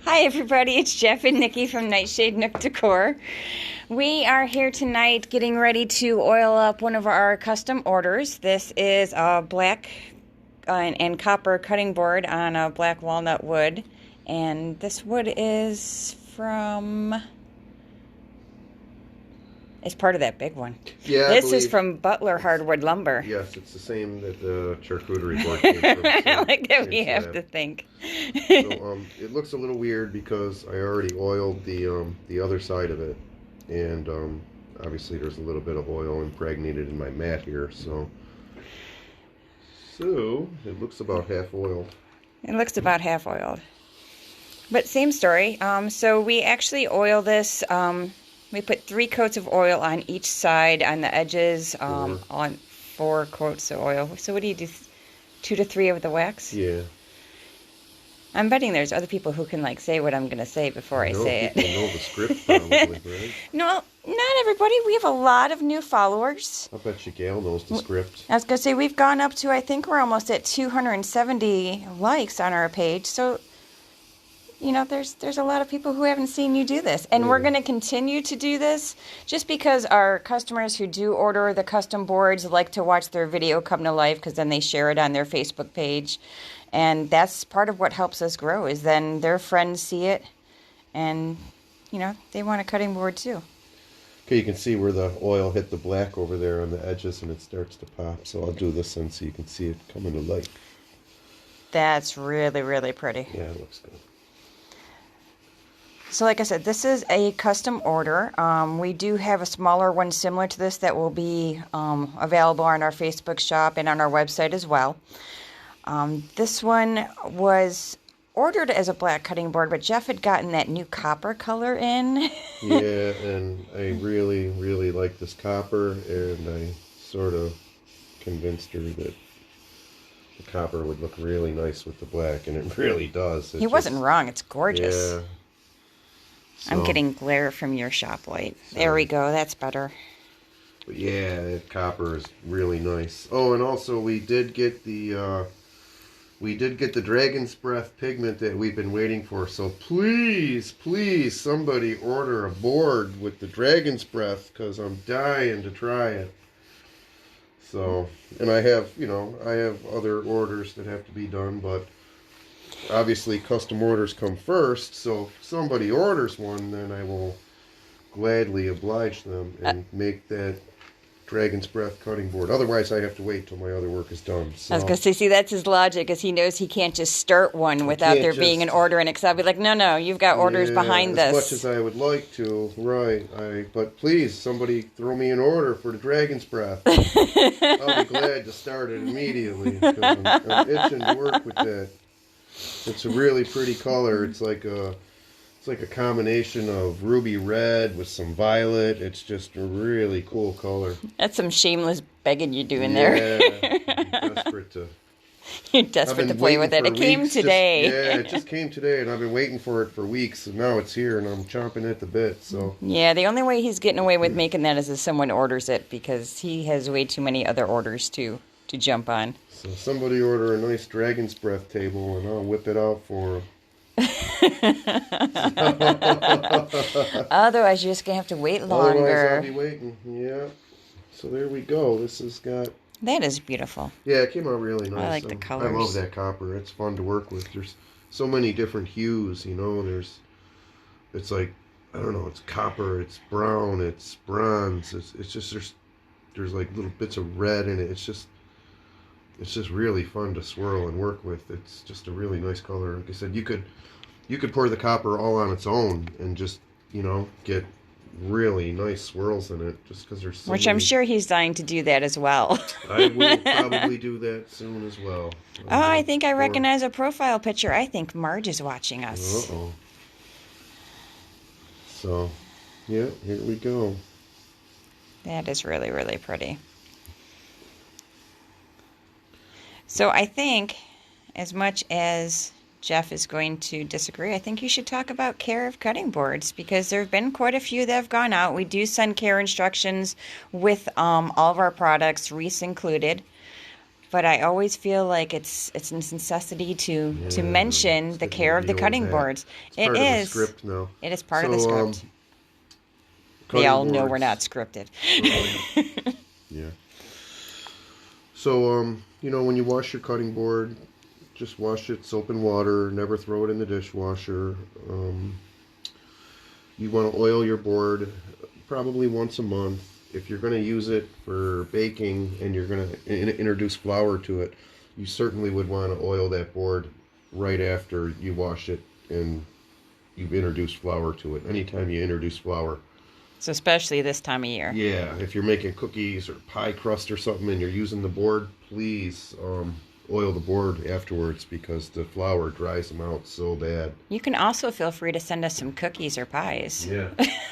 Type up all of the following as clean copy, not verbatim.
Hi everybody, it's Jeff and Nikki from Nightshade Nook Decor. We are here tonight getting ready to oil up one of our custom orders. This is a black and copper cutting board on a black walnut wood. And this wood is from... it's part of that big one. Yeah, this is from Butler Hardwood Lumber. Yes, it's the same that the charcuterie board came from. I like that we have to think. So it looks a little weird because I already oiled the other side of it, and obviously there's a little bit of oil impregnated in my mat here, so it looks about half oiled. It looks about half oiled, but same story. So we actually oil this. We put 3 coats of oil on each side on the edges, on 4 coats of oil. So what do you do, 2 to 3 of the wax? Yeah. I'm betting there's other people who can say what I'm going to say before I say it. People know the script probably, right? No, not everybody. We have a lot of new followers. I bet you Gail knows the script. I was going to say, we've gone up to, I think we're almost at 270 likes on our page. So... you know, there's a lot of people who haven't seen you do this. And we're going to continue to do this just because our customers who do order the custom boards like to watch their video come to life, because then they share it on their Facebook page. And that's part of what helps us grow, is then their friends see it and, you know, they want a cutting board too. Okay, you can see where the oil hit the black over there on the edges and it starts to pop. So I'll do this one so you can see it coming to light. That's really, really pretty. Yeah, it looks good. So like I said, this is a custom order. We do have a smaller one similar to this that will be available on our Facebook shop and on our website as well. This one was ordered as a black cutting board, but Jeff had gotten that new copper color in. Yeah, and I really, really like this copper, and I sort of convinced her that the copper would look really nice with the black, and it really does. He wasn't wrong. It's gorgeous. Yeah. So, I'm getting glare from your shop light. There we go. That's better. But yeah, that copper is really nice. Oh, and also we did get the Dragon's Breath pigment that we've been waiting for. So please, please, somebody order a board with the Dragon's Breath, because I'm dying to try it. So, and I have other orders that have to be done, but obviously custom orders come first, so if somebody orders one, then I will gladly oblige them and make that Dragon's Breath cutting board. Otherwise, I have to wait till my other work is done. So. I was going to say, see, that's his logic, is he knows he can't just start one without there being an order in it. Because I'll be like, no, you've got orders behind this. As much as I would like to, right. But please, somebody throw me an order for the Dragon's Breath. I'll be glad to start it immediately, because I'm itching to work with that. It's a really pretty color. It's like a combination of ruby red with some violet. It's just a really cool color. That's some shameless begging you're doing there. I'm desperate to. You're desperate to play with it. It came today. It just came today, and I've been waiting for it for weeks, and now it's here, and I'm chomping at the bit. So yeah, the only way he's getting away with making that is if someone orders it, because he has way too many other orders to jump on. So somebody order a nice Dragon's Breath table, and I'll whip it out for him. Otherwise, you're just going to have to wait longer. Otherwise, I'll be waiting. Yeah. So there we go. This has got... that is beautiful. Yeah, it came out really nice. I like the colors. I love that copper. It's fun to work with. There's so many different hues, you know. It's like, I don't know, it's copper, it's brown, it's bronze. It's just, there's like little bits of red in it. It's just really fun to swirl and work with. It's just a really nice color. Like I said, you could pour the copper all on its own and just, you know, get really nice swirls in it, just because there's so Which many. I'm sure he's dying to do that as well. I will probably do that soon as well. I think I recognize a profile picture. I think Marge is watching us. Uh-oh. So, yeah, here we go. That is really, really pretty. So I think, as much as Jeff is going to disagree, I think you should talk about care of cutting boards, because there have been quite a few that have gone out. We do send care instructions with all of our products, Reese included. but I always feel like it's a necessity to mention it's the getting care of the beyond cutting that. boards. It's It part of the is. script now. It is part of the script. They Cutting all know we're boards. not scripted. Yeah. So, when you wash your cutting board, just wash it soap and water. Never throw it in the dishwasher. You want to oil your board probably once a month. If you're going to use it for baking and you're going to introduce flour to it, you certainly would want to oil that board right after you wash it and you've introduced flour to it. Anytime you introduce flour. So especially this time of year. Yeah, if you're making cookies or pie crust or something and you're using the board, please oil the board afterwards because the flour dries them out so bad. You can also feel free to send us some cookies or pies. Yeah.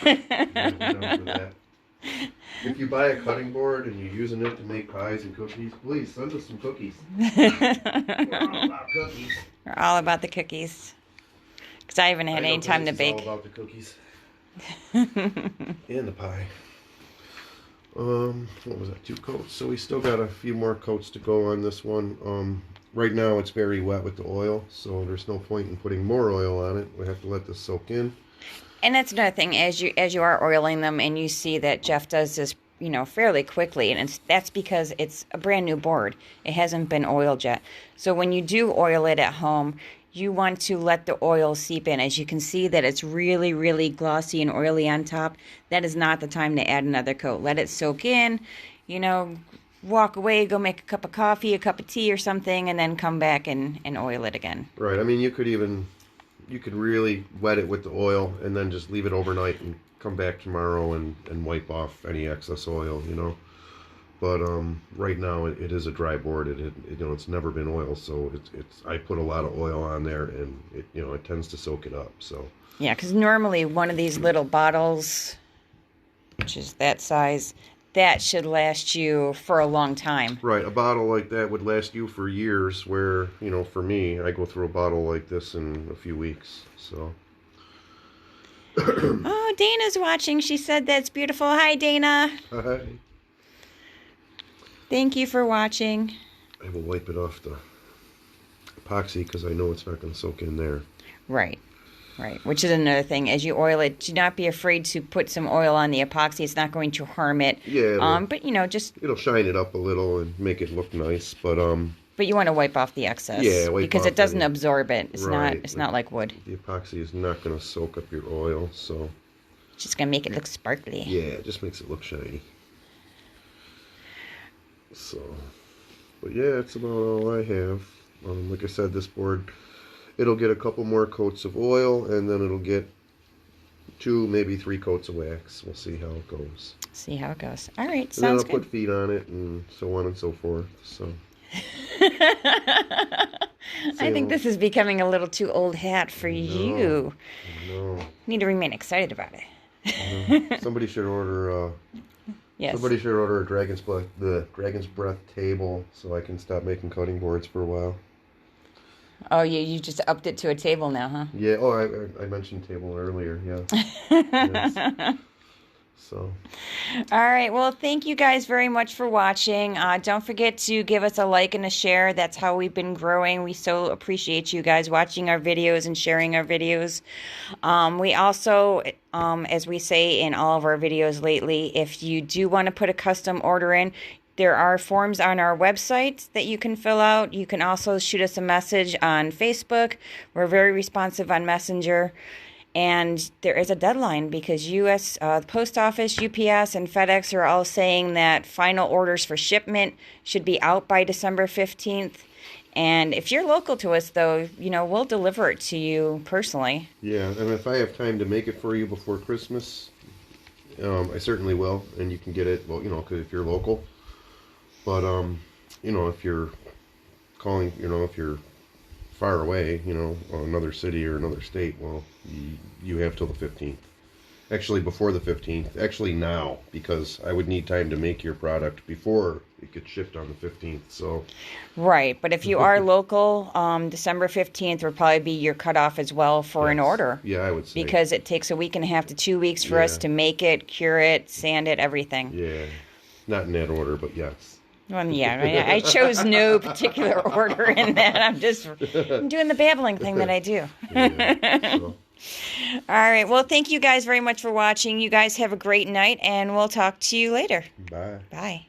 I'm down for that. If you buy a cutting board and you're using it to make pies and cookies, please send us some cookies. We're all about cookies. We're all about the cookies. Because I haven't had any time to bake. All about the cookies. And the pie. What was that? 2 coats. So we still got a few more coats to go on this one. Right now it's very wet with the oil, so there's no point in putting more oil on it. We have to let this soak in. And that's another thing, as you are oiling them, and you see that Jeff does this, fairly quickly, and that's because it's a brand new board. It hasn't been oiled yet. So when you do oil it at home, you want to let the oil seep in. As you can see that it's really, really glossy and oily on top. That is not the time to add another coat. Let it soak in, walk away, go make a cup of coffee, a cup of tea or something, and then come back and oil it again. Right. I mean, you could really wet it with the oil and then just leave it overnight and come back tomorrow and wipe off any excess oil, But right now it is a dry board. It's never been oiled, so I put a lot of oil on there, and it tends to soak it up. So yeah, because normally one of these little bottles, which is that size, that should last you for a long time. Right, a bottle like that would last you for years. Where for me, I go through a bottle like this in a few weeks. So. Oh, Dana's watching. She said that's beautiful. Hi, Dana. Hi. Thank you for watching. I will wipe it off the epoxy because I know it's not going to soak in there. Right. Which is another thing. As you oil it, do not be afraid to put some oil on the epoxy. It's not going to harm it. Yeah. But just it'll shine it up a little and make it look nice. But you want to wipe off the excess. Yeah, because it doesn't absorb it. It's right. It's not like wood. The epoxy is not going to soak up your oil, so. It's just going to make it look sparkly. Yeah, it just makes it look shiny. So, but yeah, that's about all I have. Like I said, this board, it'll get a couple more coats of oil, and then it'll get 2, maybe 3 coats of wax. We'll see how it goes. All right, And sounds then I'll good. put feet on it, and so on and so forth. So. I think this is becoming a little too old hat for you. No. You need to remain excited about it. Somebody should order. Yes. Somebody should order the Dragon's Breath table, so I can stop making cutting boards for a while. Oh, you just upped it to a table now, huh? Yeah. Oh, I mentioned table earlier. Yeah. Yes. So. All right. Well, thank you guys very much for watching. Don't forget to give us a like and a share. That's how we've been growing. We so appreciate you guys watching our videos and sharing our videos. We also, as we say in all of our videos lately, if you do want to put a custom order in, there are forms on our website that you can fill out. You can also shoot us a message on Facebook. We're very responsive on Messenger. And there is a deadline because the Post Office, UPS, and FedEx are all saying that final orders for shipment should be out by December 15th. And if you're local to us, though, we'll deliver it to you personally. Yeah, and if I have time to make it for you before Christmas, I certainly will. And you can get it, because if you're local. But, if you're calling, if you're far away, another city or another state, well, you have till the 15th. Actually, before the 15th. Actually, now, because I would need time to make your product before it gets shipped on the 15th. So. Right, but if you are local, December 15th will probably be your cutoff as well for an order. Yeah, I would say. Because it takes a week and a half to 2 weeks for us to make it, cure it, sand it, everything. Yeah, not in that order, but yes. Well, yeah, I chose no particular order in that. I'm doing the babbling thing that I do. Yeah, so. All right. Well, thank you guys very much for watching. You guys have a great night, and we'll talk to you later. Bye. Bye.